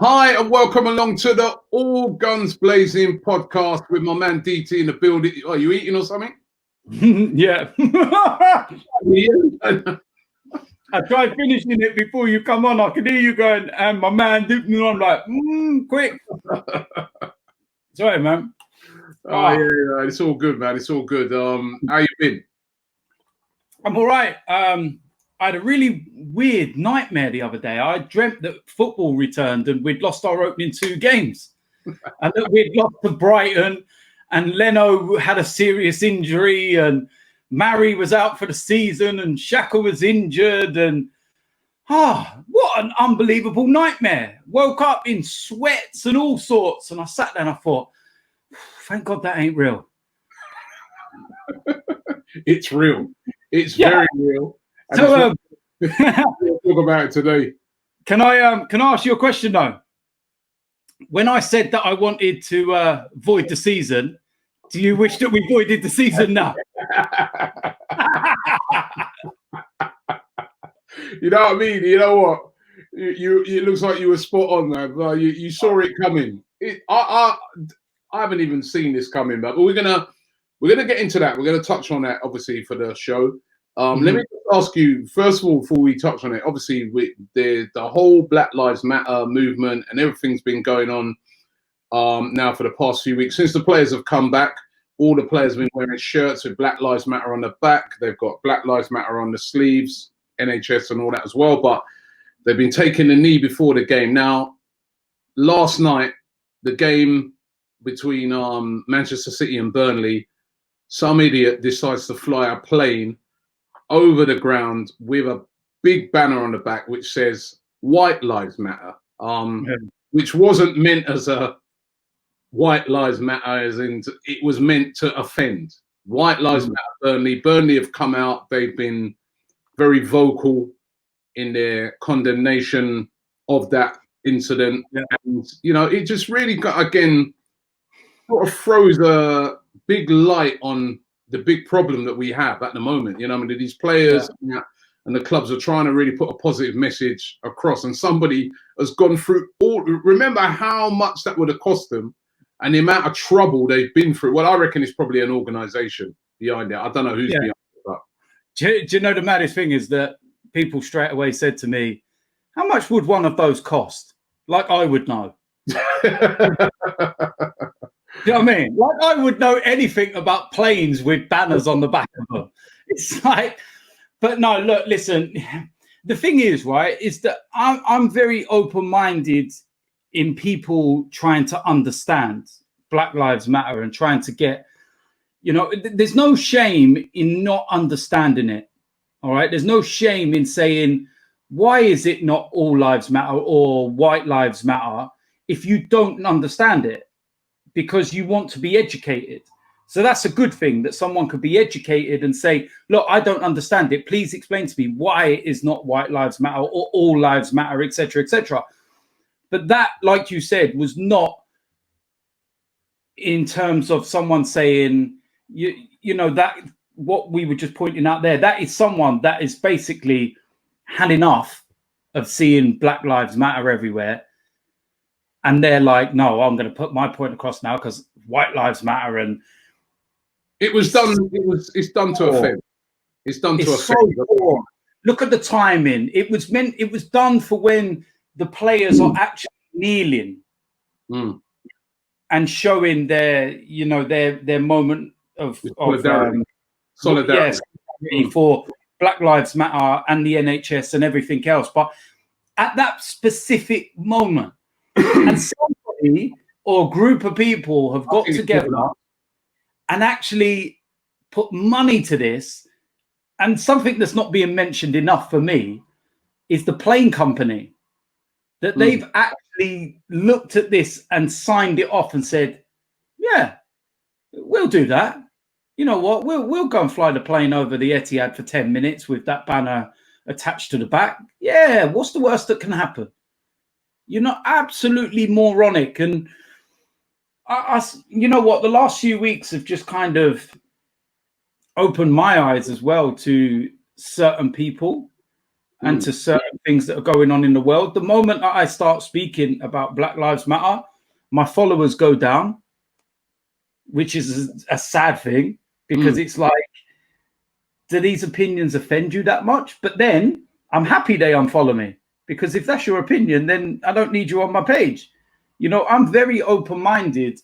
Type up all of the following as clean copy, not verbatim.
Hi and welcome along to the All Guns Blazing podcast with my man DT in the building. Are you eating or something? Yeah. I tried finishing it before you come on. I could hear you going, and my man dipping on. I'm like, quick. Sorry, man. Yeah, it's all good, man. It's all good. How you been? I'm all right. I had a really weird nightmare the other day. I dreamt that football returned and we'd lost our opening 2 games, and that we'd lost to Brighton, and Leno had a serious injury, and Mari was out for the season, and Xhaka was injured, and what an unbelievable nightmare. Woke up in sweats and all sorts, and I sat there and I thought, thank God that ain't real. It's real. It's very real. And so we'll talk about it today. Can I ask you a question though? When I said that I wanted to void the season, do you wish that we voided the season now? You know what I mean? You know what? It looks like you were spot on there. You saw it coming. I haven't even seen this coming, but we're gonna get into that. We're gonna touch on that obviously for the show. Let me ask you first of all before we touch on it. Obviously, the whole Black Lives Matter movement and everything's been going on now for the past few weeks since the players have come back. All the players have been wearing shirts with Black Lives Matter on the back. They've got Black Lives Matter on the sleeves, NHS and all that as well. But they've been taking the knee before the game. Now, last night, the game between Manchester City and Burnley, some idiot decides to fly a plane over the ground with a big banner on the back which says White Lives Matter, which wasn't meant as a White Lives Matter, as in it was meant to offend. White Lives Matter Burnley. Burnley have come out. They've been very vocal in their condemnation of that incident. Yeah. And, you know, it just really got, again, sort of throws a big light on the big problem that we have at the moment. You know, I mean, these players and the clubs are trying to really put a positive message across, and somebody has gone through all. Remember how much that would have cost them, and the amount of trouble they've been through. Well, I reckon it's probably an organisation behind it. I don't know who's behind it. But do you know the maddest thing is that people straight away said to me, "How much would one of those cost?" Like I would know. You know what I mean? Like I would know anything about planes with banners on the back of them. It's like, but no, look, listen, the thing is, right, is that I'm very open-minded in people trying to understand Black Lives Matter and trying to get, you know, there's no shame in not understanding it. All right. There's no shame in saying, why is it not all lives matter or white lives matter if you don't understand it? Because you want to be educated. So that's a good thing that someone could be educated and say, look, I don't understand it. Please explain to me why it is not white lives matter or all lives matter, etc., etc. But that, like you said, was not in terms of someone saying, you know, that what we were just pointing out there, that is someone that is basically had enough of seeing Black Lives Matter everywhere. And they're like, no, I'm going to put my point across now because white lives matter. And it was done. It's done to offend. It's done to offend. So look at the timing. It was done for when the players are actually kneeling and showing their, you know, their moment of solidarity for Black Lives Matter and the NHS and everything else. But at that specific moment, and somebody or a group of people have got together and actually put money to this. And something that's not being mentioned enough for me is the plane company, that they've actually looked at this and signed it off and said, yeah, we'll do that. You know what? We'll go and fly the plane over the Etihad for 10 minutes with that banner attached to the back. Yeah, what's the worst that can happen? You know, absolutely moronic. And you know what? The last few weeks have just kind of opened my eyes as well to certain people and to certain things that are going on in the world. The moment that I start speaking about Black Lives Matter, my followers go down, which is a sad thing, because it's like, do these opinions offend you that much? But then I'm happy they unfollow me, because if that's your opinion, then I don't need you on my page. You know, I'm very open-minded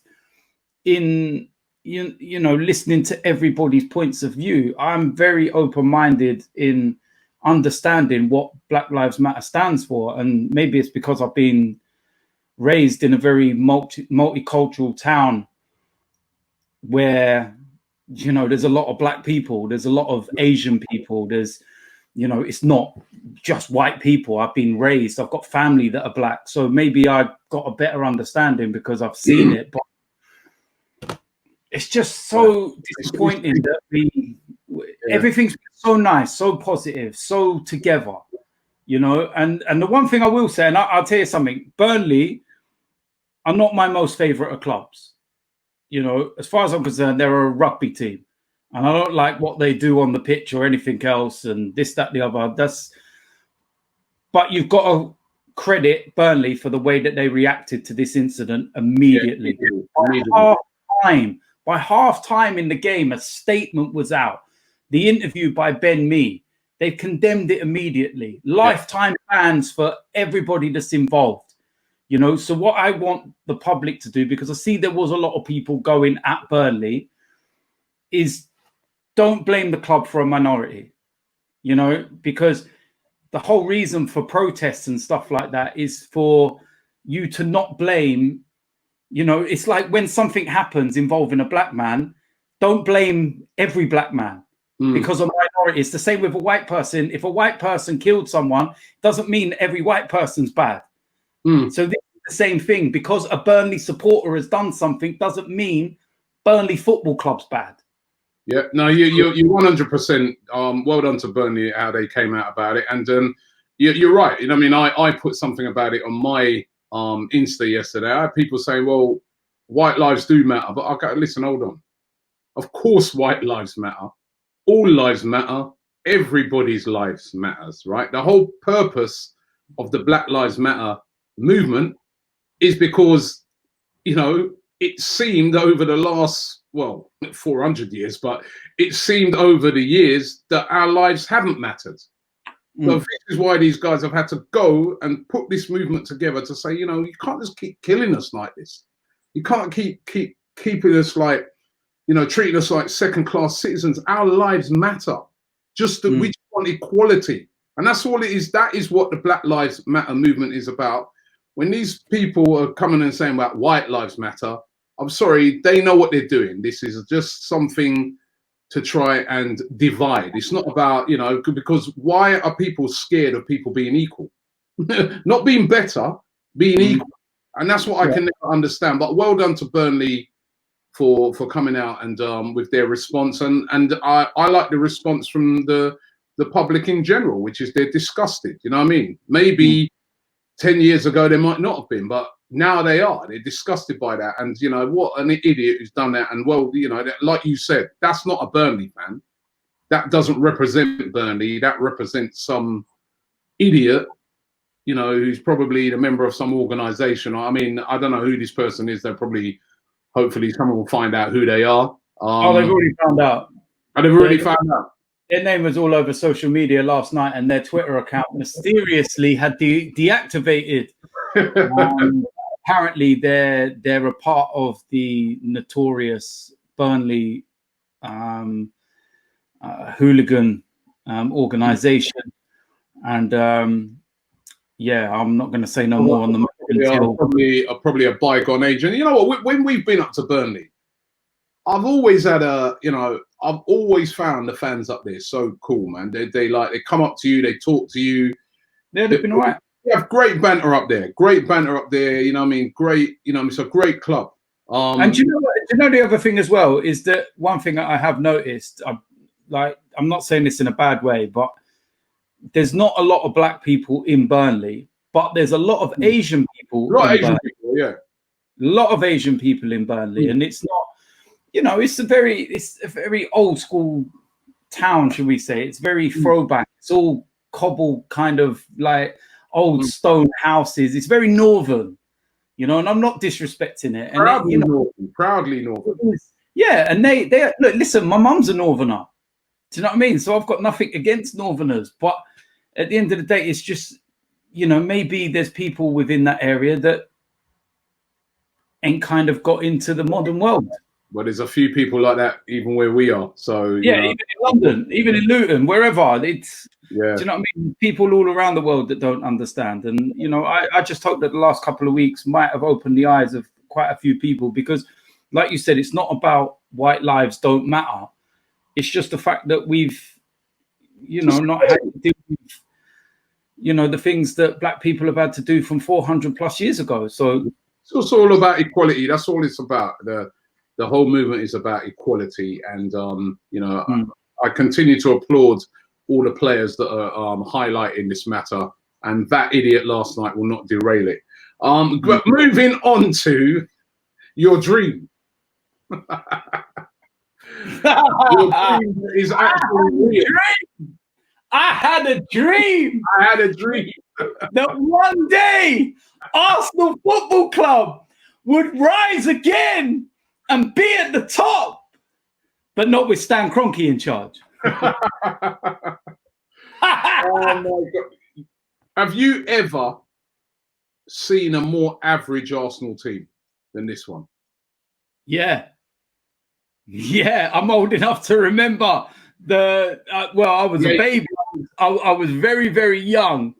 in, you know, listening to everybody's points of view. I'm very open-minded in understanding what Black Lives Matter stands for. And maybe it's because I've been raised in a very multicultural town where, you know, there's a lot of Black people, there's a lot of Asian people, there's, you know, it's not just white people. I've been raised, I've got family that are Black, so maybe I got a better understanding because I've seen it. But it's just so disappointing that everything's so nice, so positive, so together, you know. And the one thing I will say, and I'll tell you something, Burnley are not my most favourite of clubs. You know, as far as I'm concerned, they're a rugby team, and I don't like what they do on the pitch or anything else, and this, that, the other. But you've got to credit Burnley for the way that they reacted to this incident immediately. By half time in the game, a statement was out. The interview by Ben Mee, they condemned it immediately. Lifetime bans for everybody that's involved. You know, so what I want the public to do, because I see there was a lot of people going at Burnley, is don't blame the club for a minority, you know, because the whole reason for protests and stuff like that is for you to not blame, you know, it's like when something happens involving a Black man, don't blame every Black man because a minority. It's the same with a white person. If a white person killed someone, doesn't mean every white person's bad. So this is the same thing. Because a Burnley supporter has done something doesn't mean Burnley Football Club's bad. Yeah, no, you're 100%. Well done to Burnley how they came out about it, and you're right. You know, I mean, I put something about it on my Insta yesterday. I had people saying, "Well, white lives do matter," but I go, listen, hold on. Of course, white lives matter. All lives matter. Everybody's lives matters, right? The whole purpose of the Black Lives Matter movement is because, you know, it seemed over the last, well, 400 years, but it seemed over the years that our lives haven't mattered. So this is why these guys have had to go and put this movement together to say, you know, you can't just keep killing us like this. You can't keep keeping us like, you know, treating us like second-class citizens. Our lives matter. Just that we want equality. And that's all it is. That is what the Black Lives Matter movement is about. When these people are coming and saying about white lives matter, I'm sorry, they know what they're doing. This is just something to try and divide. It's not about, you know, because why are people scared of people being equal? Not being better, being equal. And that's what I can never understand. But well done to Burnley for coming out and with their response. And I like the response from the public in general, which is they're disgusted. You know what I mean? Maybe 10 years ago they might not have been, but now they are. They're disgusted by that. And, you know, what an idiot who's done that. And, well, you know, like you said, that's not a Burnley fan. That doesn't represent Burnley. That represents some idiot, you know, who's probably the member of some organization. I mean, I don't know who this person is. They'll probably, hopefully someone will find out who they are. They've already found out. And they've already found out. Their name was all over social media last night, and their Twitter account mysteriously had deactivated. Apparently, they're a part of the notorious Burnley hooligan organization, and yeah, I'm not going to say no more on the probably a bygone age. And you know what? When we've been up to Burnley, I've always had I've always found the fans up there so cool, man. They come up to you, they talk to you. Yeah, they've been all right. We have great banter up there. Great banter up there. You know what I mean? Great. You know, it's a great club. And do you know the other thing as well is that one thing I have noticed. I'm not saying this in a bad way, but there's not a lot of black people in Burnley, but there's a lot of Asian people. A lot of Asian people, yeah. A lot of Asian people in Burnley, and it's not. You know, it's a very old school town, should we say? It's very throwback. It's all cobble kind of like old stone houses. It's very northern, you know, and I'm not disrespecting it. And Proudly you know, northern, proudly northern. Yeah, and they look. Listen, my mum's a northerner. Do you know what I mean? So I've got nothing against northerners, but at the end of the day, it's just, you know, maybe there's people within that area that ain't kind of got into the modern world. Well, there's a few people like that even where we are. So yeah, even in London, even in Luton, wherever. It's yeah. Do you know what I mean? People all around the world that don't understand. And you know, I just hope that the last couple of weeks might have opened the eyes of quite a few people, because like you said, it's not about white lives don't matter. It's just the fact that we've, you know, not had to deal with, you know, the things that black people have had to do from 400 plus years ago. So it's all about equality. That's all it's about. The whole movement is about equality. And, you know, I continue to applaud all the players that are highlighting this matter. And that idiot last night will not derail it. But moving on to your dream. Your dream is actually real. I had a dream. I had a dream that one day Arsenal Football Club would rise again and be at the top, but not with Stan Kroenke in charge. Oh my God. Have you ever seen a more average Arsenal team than this one? Yeah. Yeah, I'm old enough to remember well, I was a baby. I was very, very young.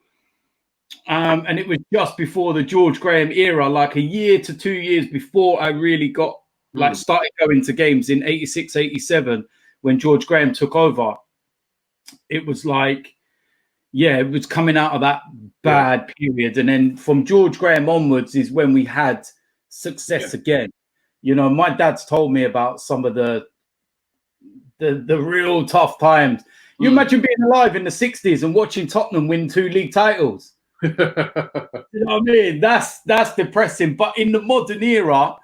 And it was just before the George Graham era, like a year to 2 years before I really got started going to games in 86, 87, when George Graham took over. It was like, yeah, it was coming out of that bad period. And then from George Graham onwards is when we had success again. You know, my dad's told me about some of the real tough times. You imagine being alive in the 60s and watching Tottenham win 2 league titles. You know what I mean? That's depressing. But in the modern era,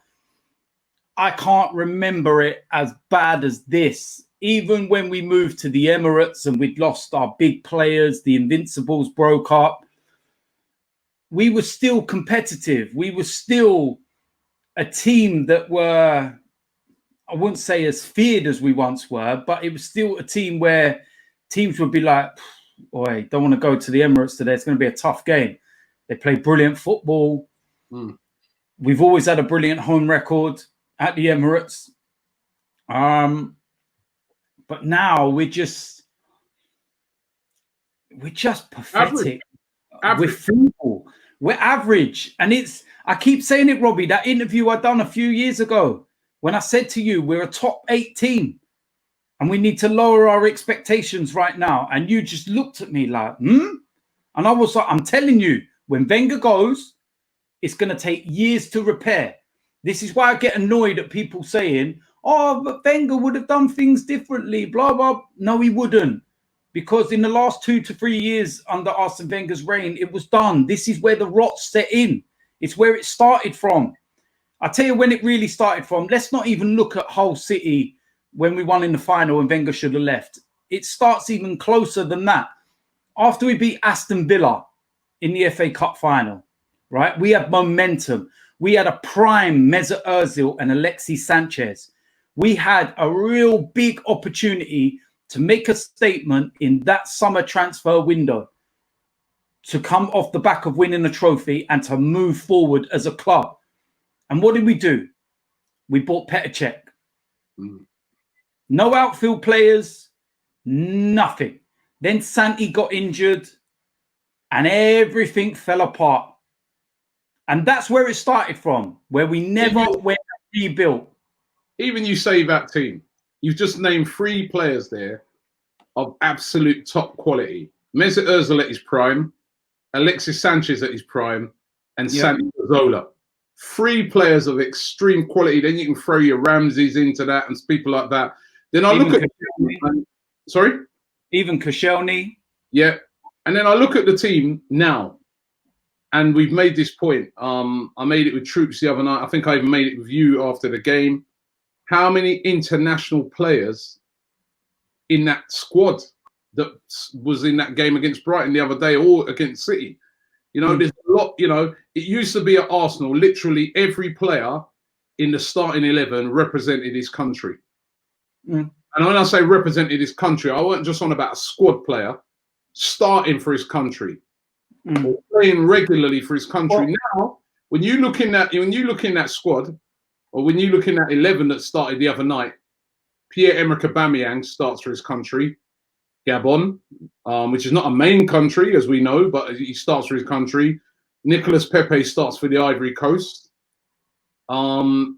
I can't remember it as bad as this. Even when we moved to the Emirates and we'd lost our big players, the Invincibles broke up, we were still competitive. We were still a team that were, I wouldn't say as feared as we once were, but it was still a team where teams would be like, "Oi, don't want to go to the Emirates today. It's going to be a tough game." They play brilliant football. We've always had a brilliant home record at the Emirates. But now we're just pathetic. We're feeble. We're average. And I keep saying it, Robbie, that interview I done a few years ago, when I said to you, we're a top 8 team and we need to lower our expectations right now. And you just looked at me like, And I was like, I'm telling you, when Wenger goes, it's going to take years to repair. This is why I get annoyed at people saying, "Oh, but Wenger would have done things differently, blah, blah." No, he wouldn't. Because in the last 2 to 3 years under Arsene Wenger's reign, it was done. This is where the rot set in. It's where it started from. I tell you when it really started from. Let's not even look at Hull City when we won in the final and Wenger should have left. It starts even closer than that. After we beat Aston Villa in the FA Cup final, right? We had momentum. We had a prime Mesut Ozil and Alexis Sanchez. We had a real big opportunity to make a statement in that summer transfer window, to come off the back of winning a trophy and to move forward as a club. And what did we do? We bought Petr Cech. No outfield players, nothing. Then Santi got injured and everything fell apart. And that's where it started from, where we never went and rebuilt. Even you say that team, you've just named 3 players there of absolute top quality. Mesut Ozil at his prime, Alexis Sanchez at his prime, and Santi Cazorla. 3 players of extreme quality. Then you can throw your Ramses into that and people like that. Then I look at sorry? Even Koscielny. Yeah. And then I look at the team now, and we've made this point. I made it with Troops the other night. I think I even made it with you after the game. How many international players in that squad? that was in that game against Brighton the other day or against City. You know, there's a lot, you know, it used to be at Arsenal, literally every player in the starting 11 represented his country. And when I say represented his country, I wasn't just on about a squad player starting for his country or playing regularly for his country. Now, when you look in that squad, or when you look in that 11 that started the other night, Pierre-Emerick Aubameyang starts for his country, Gabon, which is not a main country, as we know, but he starts for his country. Nicolas Pepe starts for the Ivory Coast. And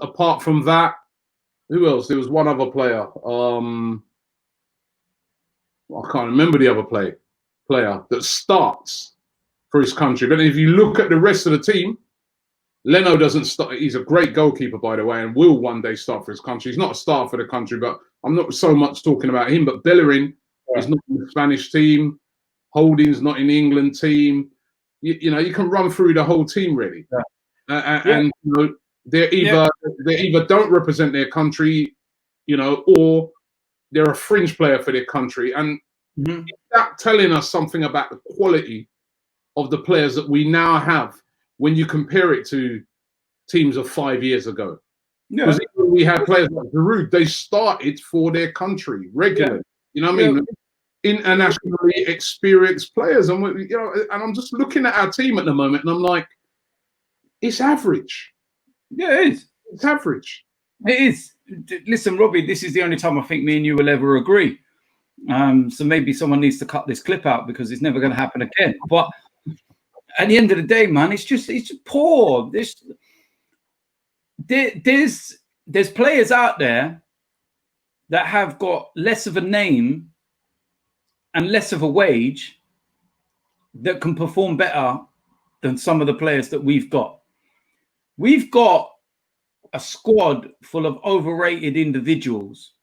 apart from that, who else? There was one other player. I can't remember the other player that starts for his country. But if you look at the rest of the team, Leno doesn't start. He's a great goalkeeper, by the way, and will one day start for his country. He's not a star for the country, but I'm not so much talking about him. But Bellerin is not in the Spanish team. Holding's not in the England team. You know, you can run through the whole team really, and you know, they either don't represent their country, you know, or they're a fringe player for their country. And is that telling us something about the quality of the players that we now have when you compare it to teams of 5 years ago? Because we had players like Giroud, they started for their country regularly. You know what I mean? Internationally experienced players, and you know, and I'm just looking at our team at the moment, and I'm like, it's average. Yeah, it is. It's average. It is. Listen, Robbie, this is the only time I think me and you will ever agree. So maybe someone needs to cut this clip out because it's never going to happen again. But at the end of the day, man, it's just poor. There's players out there that have got less of a name and less of a wage that can perform better than some of the players that we've got. We've got a squad full of overrated individuals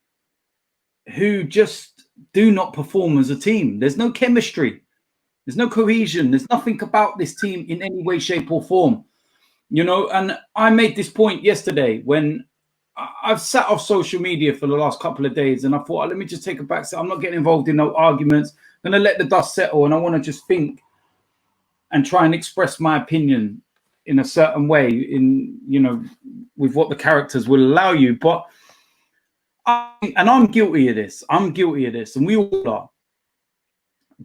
who just do not perform as a team. There's no chemistry. There's no cohesion. There's nothing about this team in any way, shape or form. You know, and I made this point yesterday when I've sat off social media for the last couple of days, and I thought, let me just take a back step. I'm not getting involved in no arguments. I'm going to let the dust settle, and I want to just think and try and express my opinion in a certain way, in, you know, with what the characters will allow you. But I'm guilty of this. I'm guilty of this, and we all are.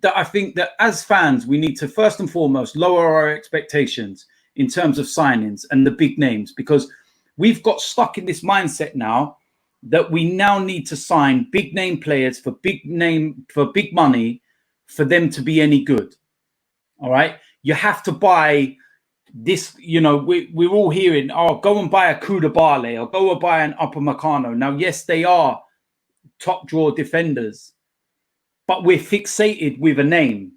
That I think that as fans, we need to first and foremost lower our expectations in terms of signings and the big names, because we've got stuck in this mindset now that we now need to sign big name players for big money for them to be any good. All right. You have to buy this, you know, we're all hearing, oh, go and buy a Koulibaly or go and buy an Upamecano. Now, yes, they are top drawer defenders, but we're fixated with a name.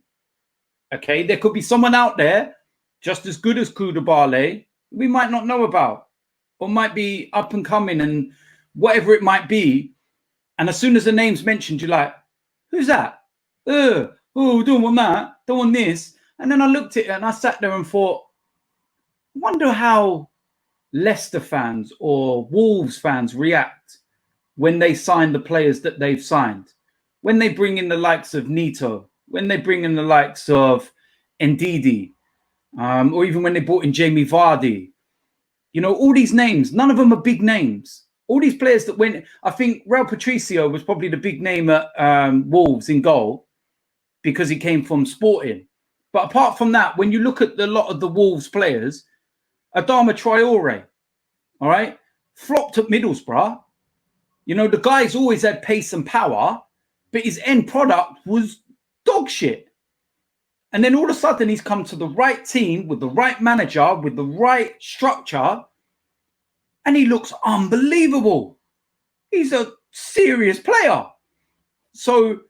Okay. There could be someone out there just as good as Koulibaly we might not know about, or might be up and coming and whatever it might be. And as soon as the name's mentioned, you're like, who's that? Oh, don't want that. Don't want this. And then I looked at it and I sat there and thought, I wonder how Leicester fans or Wolves fans react when they sign the players that they've signed. When they bring in the likes of Neto, when they bring in the likes of Ndidi, or even when they brought in Jamie Vardy. You know, all these names, none of them are big names. All these players that went, I think Raul Patricio was probably the big name at Wolves in goal because he came from Sporting. But apart from that, when you look at a lot of the Wolves players, Adama Traore, all right, flopped at Middlesbrough. You know, the guy's always had pace and power, but his end product was dog shit. And then all of a sudden he's come to the right team with the right manager, with the right structure, and he looks unbelievable. He's a serious player. So,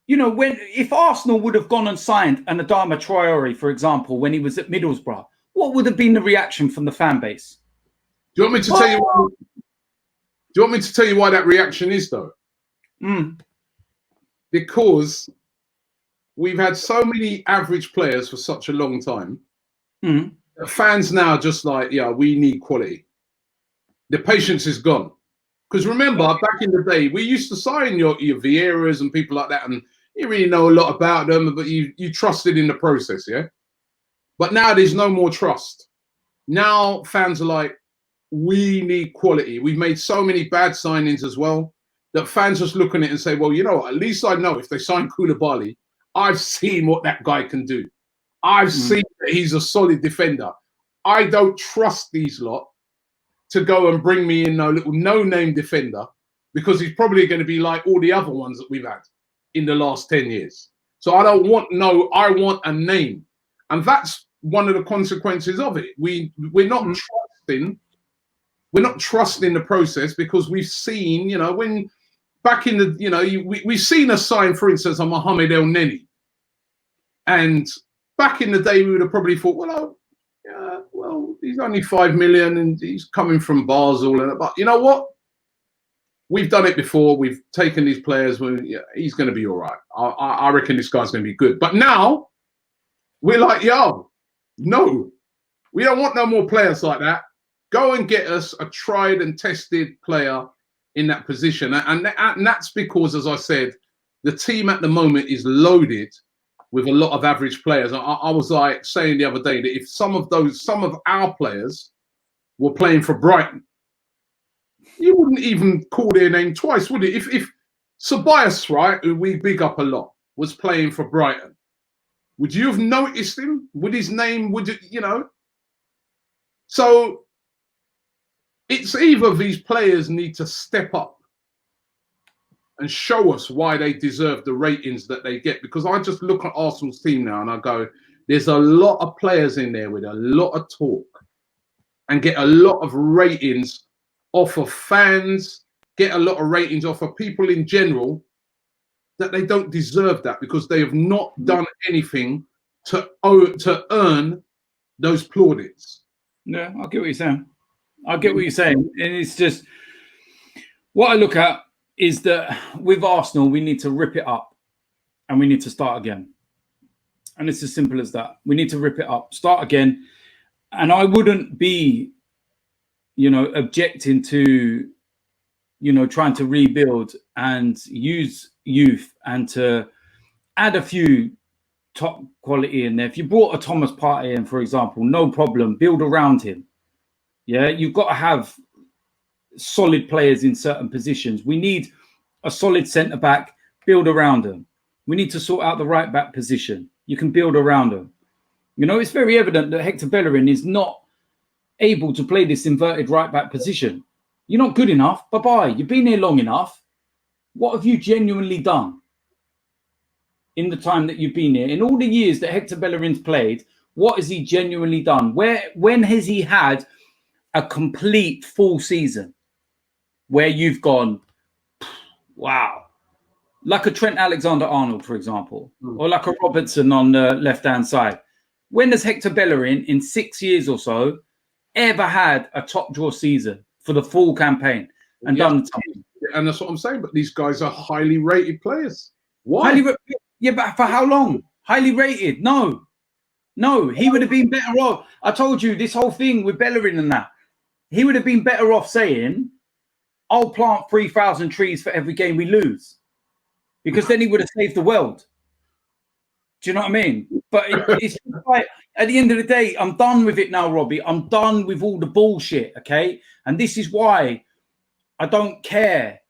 you know, if Arsenal would have gone and signed an Adama Traore, for example, when he was at Middlesbrough, what would have been the reaction from the fan base? Do you want me to tell you? Do you want me to tell you why that reaction is, though? Because we've had so many average players for such a long time. Fans now just like, yeah, we need quality. The patience is gone. Because remember, back in the day, we used to sign your Vieiras and people like that, and you really know a lot about them, but you trusted in the process, yeah? But now there's no more trust. Now fans are like, we need quality. We've made so many bad signings as well that fans just look at it and say, well, you know what? At least I know if they sign Koulibaly, I've seen what that guy can do. I've seen that he's a solid defender. I don't trust these lot to go and bring me in no little no-name defender because he's probably going to be like all the other ones that we've had in the last 10 years. So I don't want I want a name. And that's one of the consequences of it. We're not trusting the process because we've seen, you know, when back in the, you know, we've seen a sign, for instance, on Mohamed El Neni. And back in the day, we would have probably thought, well, he's only 5 million and he's coming from Basel. But you know what? We've done it before. We've taken these players. He's going to be all right. I reckon this guy's going to be good. But now we're like, yo, no, we don't want no more players like that. Go and get us a tried and tested player in that position. And that's because, as I said, the team at the moment is loaded with a lot of average players. I was like saying the other day that if some of our players were playing for Brighton, you wouldn't even call their name twice, would you? If Ceballos, right, who we big up a lot, was playing for Brighton, would you have noticed him? Would his name, you know? So it's either these players need to step up and show us why they deserve the ratings that they get. Because I just look at Arsenal's team now and I go, there's a lot of players in there with a lot of talk and get a lot of ratings off of fans, get a lot of ratings off of people in general, that they don't deserve that because they have not done anything to earn those plaudits. Yeah, I get what you're saying. I get what you're saying. And it's just, what I look at is that with Arsenal, we need to rip it up and we need to start again. And it's as simple as that. We need to rip it up, start again. And I wouldn't be, you know, objecting to, you know, trying to rebuild and use youth and to add a few top quality in there. If you brought a Thomas Partey in, for example, no problem, build around him. Yeah, you've got to have solid players in certain positions. We need a solid centre back, build around them. We need to sort out the right back position. You can build around them. You know, it's very evident that Hector Bellerin is not able to play this inverted right back position. You're not good enough. Bye-bye. You've been here long enough. What have you genuinely done in the time that you've been here? In all the years that Hector Bellerin's played, what has he genuinely done? When has he had a complete full season where you've gone, wow, like a Trent Alexander-Arnold, for example, or like a Robertson on the left-hand side? When has Hector Bellerin in 6 years or so ever had a top draw season for the full campaign and done something? And that's what I'm saying. But these guys are highly rated players. Why? Yeah, but for how long? Highly rated? No, he would have been better off. I told you this whole thing with Bellerin and that. He would have been better off saying, I'll plant 3,000 trees for every game we lose. Because then he would have saved the world. Do you know what I mean? But it's like, at the end of the day, I'm done with it now, Robbie. I'm done with all the bullshit, okay? And this is why I don't care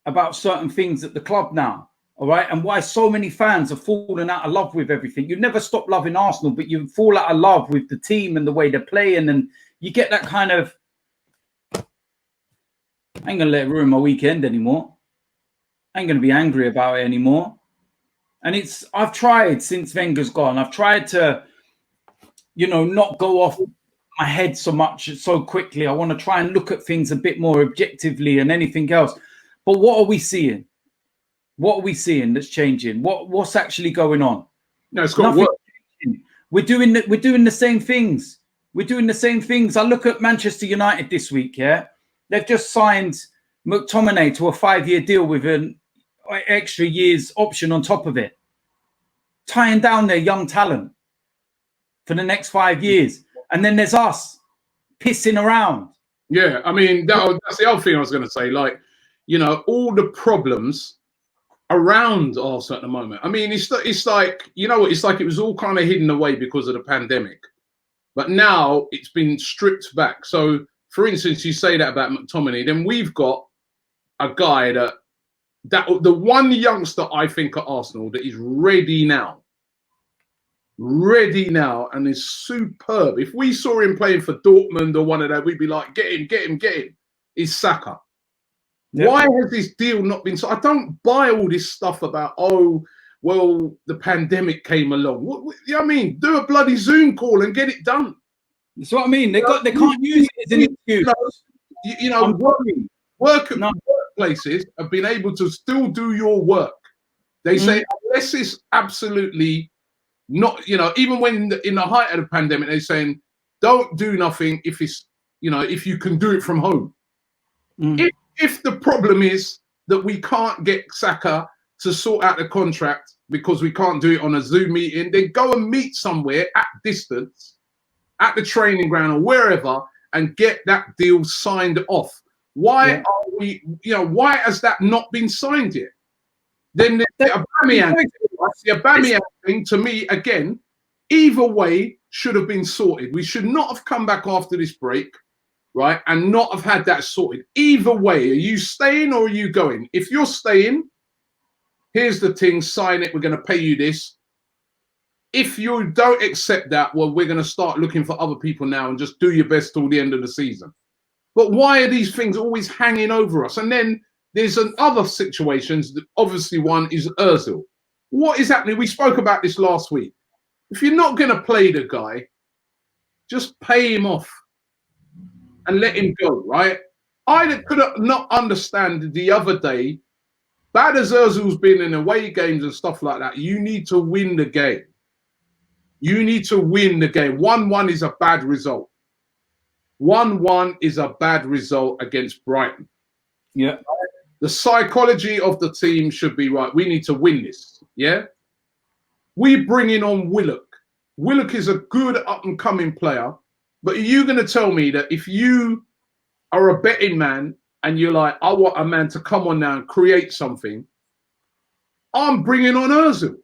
about certain things at the club now, all right? And why so many fans have fallen out of love with everything. You never stop loving Arsenal, but you fall out of love with the team and the way they're playing. And you get that kind of, I ain't going to let it ruin my weekend anymore. I ain't going to be angry about it anymore. And I've tried since Wenger's gone. I've tried to, you know, not go off my head so much, so quickly. I want to try and look at things a bit more objectively and anything else. But what are we seeing? What are we seeing that's changing? What's actually going on? No, it's got to work. We're doing the same things. We're doing the same things. I look at Manchester United this week, yeah? They've just signed McTominay to a 5-year deal with an extra year's option on top of it, tying down their young talent for the next 5 years. And then there's us pissing around Yeah, I mean that's the other thing I was going to say. Like, all the problems around Arsenal at the moment. I mean, it's like it's like it was all kind of hidden away because of the pandemic, but now it's been stripped back. So, for instance, you say that about McTominay, then we've got a guy that the one youngster I think at Arsenal that is ready now, and is superb. If we saw him playing for Dortmund or one of that, we'd be like, get him. Is Saka. Yep. Why has this deal not been? So I don't buy all this stuff about, the pandemic came along. What I mean? Do a bloody Zoom call and get it done. That's what I mean. They can't use it as an excuse. Workplaces have been able to still do your work. They say unless it's absolutely not, even when in the height of the pandemic, they're saying don't do nothing if it's, if you can do it from home. If the problem is that we can't get Saka to sort out the contract because we can't do it on a Zoom meeting, then go and meet somewhere at distance, at the training ground or wherever, and get that deal signed off. Why are we, why has that not been signed yet? Then the Aubameyang thing, to me, again, either way should have been sorted. We should not have come back after this break, right, and not have had that sorted. Either way, are you staying or are you going? If you're staying, here's the thing, sign it, we're going to pay you this. If you don't accept that, well, we're going to start looking for other people now and just do your best till the end of the season. But why are these things always hanging over us? And then there's other situations. Obviously, one is Ozil. What is happening? We spoke about this last week. If you're not going to play the guy, just pay him off and let him go, right? I could not understand the other day, bad as Ozil's been in away games and stuff like that, you need to win the game. You need to win the game. 1-1 is a bad result. 1-1 is a bad result against Brighton. Yeah. The psychology of the team should be right. We need to win this. Yeah. We bring in on Willock. Willock is a good up-and-coming player. But are you going to tell me that if you are a betting man and you're like, I want a man to come on now and create something, I'm bringing on Ozil.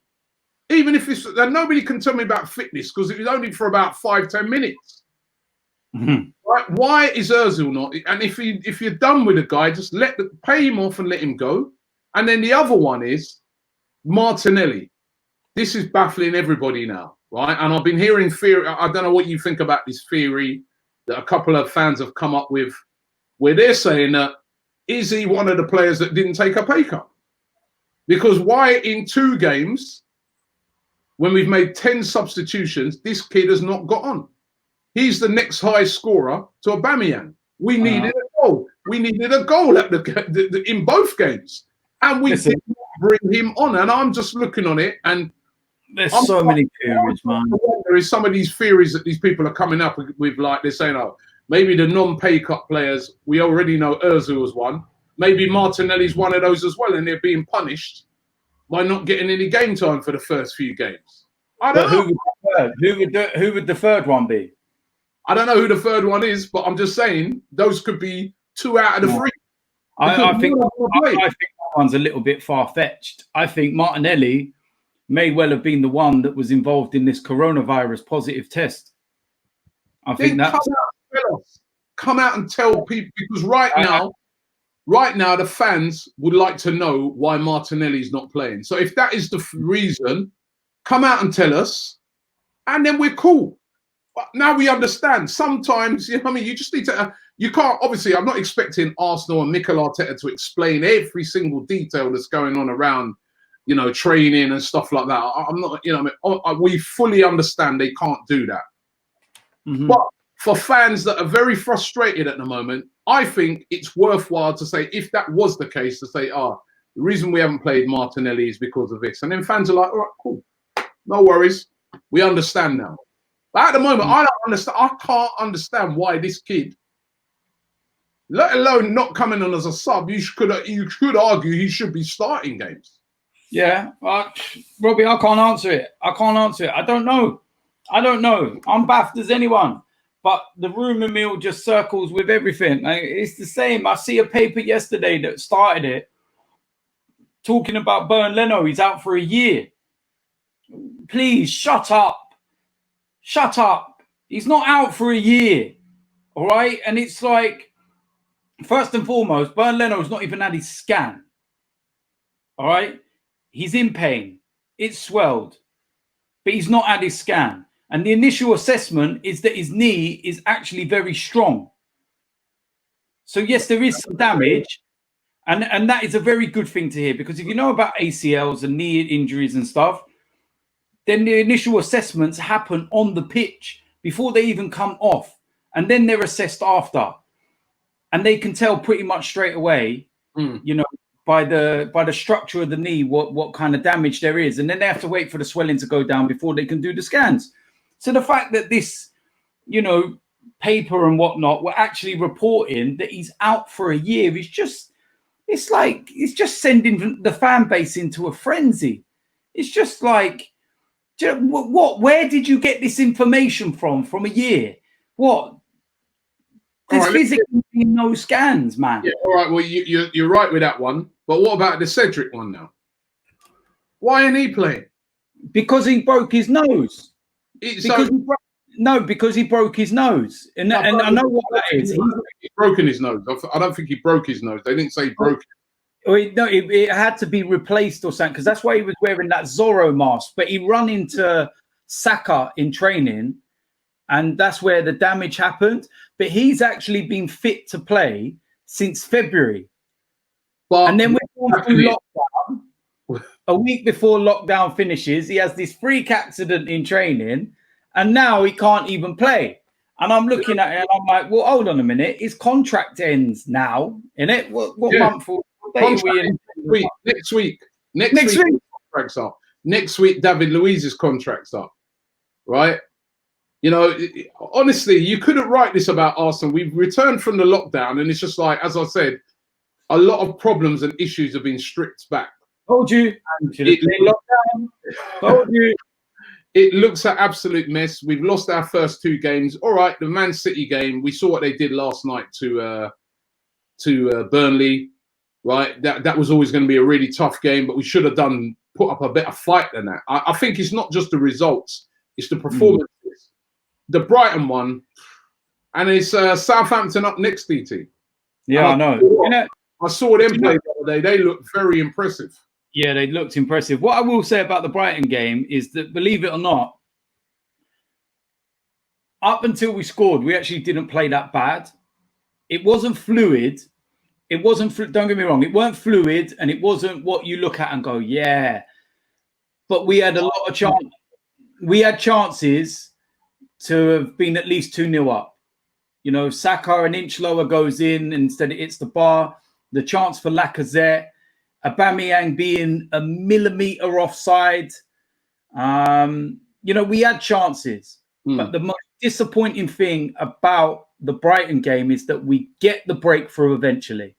Even if it's, nobody can tell me about fitness because it was only for about 5-10 minutes. Right? Why is Ozil not? And if you're done with a guy, just pay him off and let him go. And then the other one is Martinelli. This is baffling everybody now, right? And I've been hearing theory. I don't know what you think about this theory that a couple of fans have come up with, where they're saying that is he one of the players that didn't take a pay cut? Because why in 2 games, when we've made 10 substitutions, this kid has not got on? He's the next highest scorer to Aubameyang. We needed a goal. We needed a goal at in both games, and we didn't bring him on. And I'm just looking on it, and there's so many theories, man. There is some of these theories that these people are coming up with, like they're saying, oh, maybe the non-pay cut players. We already know Ozil was one. Maybe Martinelli's one of those as well, and they're being punished by not getting any game time for the first few games. I don't know. Who would the third one be? I don't know who the third one is, but I'm just saying those could be 2 out of the 3. I think that one's a little bit far-fetched. I think Martinelli may well have been the one that was involved in this coronavirus positive test. I think that's... Come out and tell people, because right now the fans would like to know why Martinelli's not playing. So if that is the reason, come out and tell us, and then we're cool. But now we understand. Sometimes, you know what I mean? You just need to, you can't, obviously, I'm not expecting Arsenal and Mikel Arteta to explain every single detail that's going on around, training and stuff like that. I'm not, we fully understand they can't do that. But for fans that are very frustrated at the moment, I think it's worthwhile to say, if that was the case, to say, the reason we haven't played Martinelli is because of this. And then fans are like, all right, cool. No worries. We understand now. But at the moment, I don't understand. I can't understand why this kid, let alone not coming on as a sub, you could argue he should be starting games. Yeah, Robbie, I can't answer it. I don't know. I'm baffled as anyone. but the rumor mill just circles with everything. Like, it's the same. I see a paper yesterday that started it talking about Bernd Leno. He's out for a year. Please shut up. Shut up. He's not out for a year. All right. And it's like, first and foremost, Bernd Leno's not even had his scan. All right. He's in pain. It's swelled, but he's not had his scan. And the initial assessment is that his knee is actually very strong. So yes, there is some damage. And that is a very good thing to hear, because if you know about ACLs and knee injuries and stuff, then the initial assessments happen on the pitch before they even come off. And then they're assessed after. And they can tell pretty much straight away, you know, by the structure of the knee, what kind of damage there is. And then they have to wait for the swelling to go down before they can do the scans. So the fact that this, you know, paper and whatnot were actually reporting that he's out for a year is just, it's like, it's just sending the fan base into a frenzy. It's just like, where did you get this information from a year? What? There's physically no scans, man. Yeah, all right. Well, you're right with that one. But what about the Cedric one now? Why ain't he playing? Because he broke his nose. Because he broke his nose. And I know what that is. He's broken his nose. I don't think he broke his nose. They didn't say he broke it. No, it had to be replaced or something, because that's why he was wearing that Zorro mask. But he run into Saka in training, and that's where the damage happened. But he's actually been fit to play since February. And then we're going through lockdown. A week before lockdown finishes, he has this freak accident in training, and now he can't even play. And I'm looking at it and I'm like, well, hold on a minute. His contract ends now, innit? What month? What day are we in? Next week. Contract's up. Next week, David Luiz's contract's up. Right? You know, honestly, you couldn't write this about Arsenal. We've returned from the lockdown, and it's just like, as I said, a lot of problems and issues have been stripped back. Told you. Told you. It looks an absolute mess. We've lost our first two games. All right, the Man City game, we saw what they did last night to Burnley. Right, that was always going to be a really tough game, but we should have put up a better fight than that. I think it's not just the results; it's the performances. The Brighton one, and it's Southampton up next, DT. Yeah, I know. I saw them play the other day. They looked very impressive. Yeah, they looked impressive. What I will say about the Brighton game is that, believe it or not, up until we scored, we actually didn't play that bad. It wasn't fluid. It wasn't, don't get me wrong, it weren't fluid, and it wasn't what you look at and go, yeah. But we had a lot of chances. We had chances to have been at least 2-0 up. You know, Saka an inch lower goes in, instead it hits the bar. The chance for Lacazette, Aubameyang being a millimetre offside. You know, we had chances. But the most disappointing thing about the Brighton game is that we get the breakthrough eventually.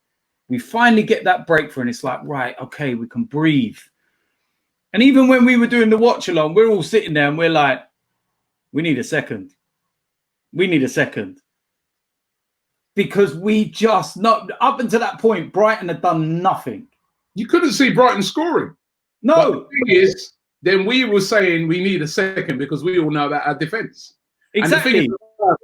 We finally get that breakthrough, and it's like, right, okay, we can breathe. And even when we were doing the watch along, we're all sitting there and we're like, we need a second. We need a second. Because we just, not up until that point, Brighton had done nothing. You couldn't see Brighton scoring. No. But the thing is, then we were saying we need a second because we all know about our defence. Exactly. And the thing is,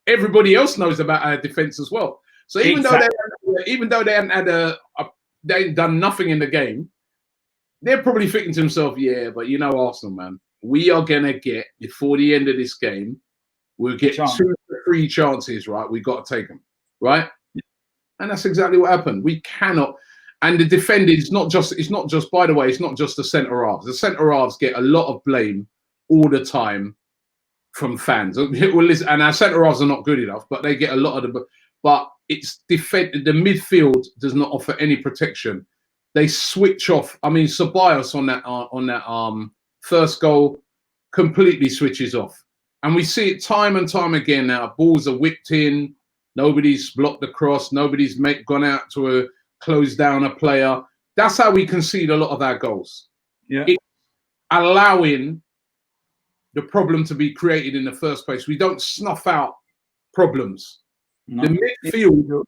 everybody else knows about our defence as well. So even though they hadn't done nothing in the game, they're probably thinking to themselves, yeah, but you know, Arsenal, man, we are going to get, before the end of this game, we'll get 2 or 3 chances, right? We've got to take them, right? And that's exactly what happened. We cannot. And the defending is not just, by the way, it's not just the centre halves. The centre halves get a lot of blame all the time from fans. And our centre halves are not good enough, but they get a lot of but it's the midfield does not offer any protection. They switch off. I mean, Ceballos on that first goal completely switches off. And we see it time and time again now. Balls are whipped in. Nobody's blocked the cross. Nobody's gone out to close down a player. That's how we concede a lot of our goals. Yeah. It's allowing the problem to be created in the first place. We don't snuff out problems. No. The midfield,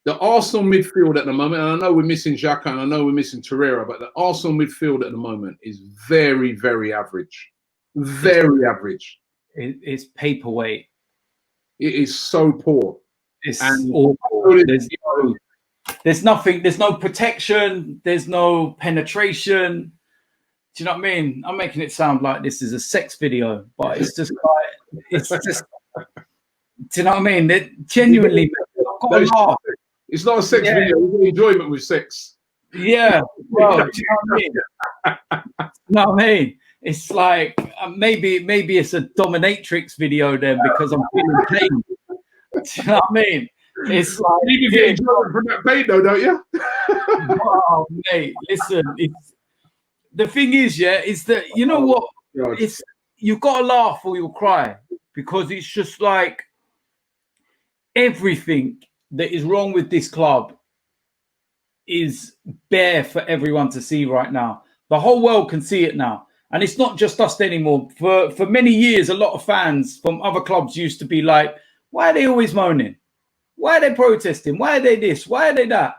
the Arsenal midfield at the moment, and I know we're missing Xhaka and I know we're missing Torreira, but the Arsenal midfield at the moment is very, very average. Very average. It's paperweight. It is so poor. It's and awful. There's nothing. There's no protection. There's no penetration. Do you know what I mean? I'm making it sound like this is a sex video, but it's just like, it's just, do you know what I mean? It genuinely, it's not a sex video, it's an enjoyment with sex. Yeah. Well, do you know what I mean? You know what I mean? It's like, maybe it's a dominatrix video then because I'm feeling pain. Do you know what I mean? It's like, you get enjoyment from that pain though, don't you? Oh, mate, listen, the thing is, is that, you know what? It's, you've got to laugh or you'll cry, because it's just like everything that is wrong with this club is bare for everyone to see right now. The whole world can see it now. And it's not just us anymore. For many years, a lot of fans from other clubs used to be like, why are they always moaning? Why are they protesting? Why are they this? Why are they that?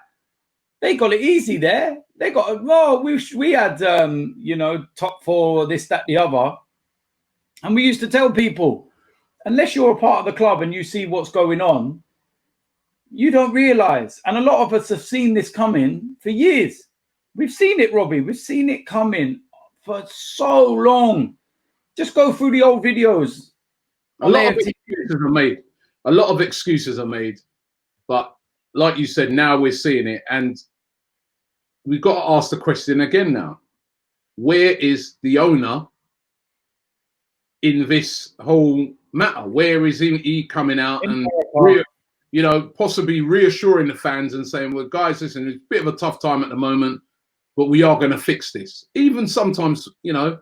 They got it easy there. They got, oh, we had, you know, top four, this, that, the other. And we used to tell people, unless you're a part of the club and you see what's going on, you don't realise. And a lot of us have seen this coming for years. We've seen it, Robbie. We've seen it coming for so long. Just go through the old videos. A lot of excuses are made. A lot of excuses are made. But like you said, now we're seeing it. And we've got to ask the question again now. Where is the owner in this whole matter? Where is he coming out and, you know, possibly reassuring the fans and saying, well, guys, listen, it's a bit of a tough time at the moment, but we are going to fix this. Even sometimes, you know,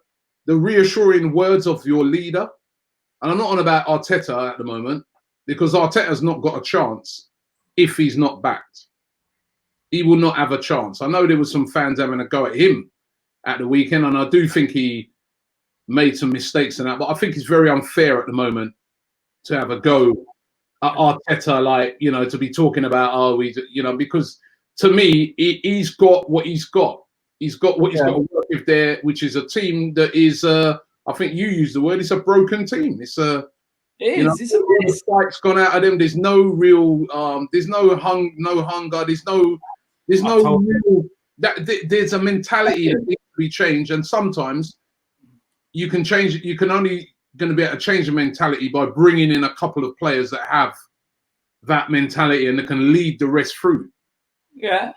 the reassuring words of your leader. And I'm not on about Arteta at the moment, because Arteta's not got a chance if he's not backed. He will not have a chance. I know there was some fans having a go at him at the weekend, and I do think he made some mistakes in that, but I think it's very unfair at the moment to have a go at Arteta, like, you know, to be talking about, oh, we, you know, because to me, he's got what he's got. He's got what he's got to work with there, which is a team that is, I think you used the word, it's a broken team. It's a, you know, the fight's gone out of them. There's no real, there's no hunger. There's no real, there's a mentality that needs to be changed. And sometimes you can change it. You can only going to be able to change the mentality by bringing in a couple of players that have that mentality and that can lead the rest through. Yeah,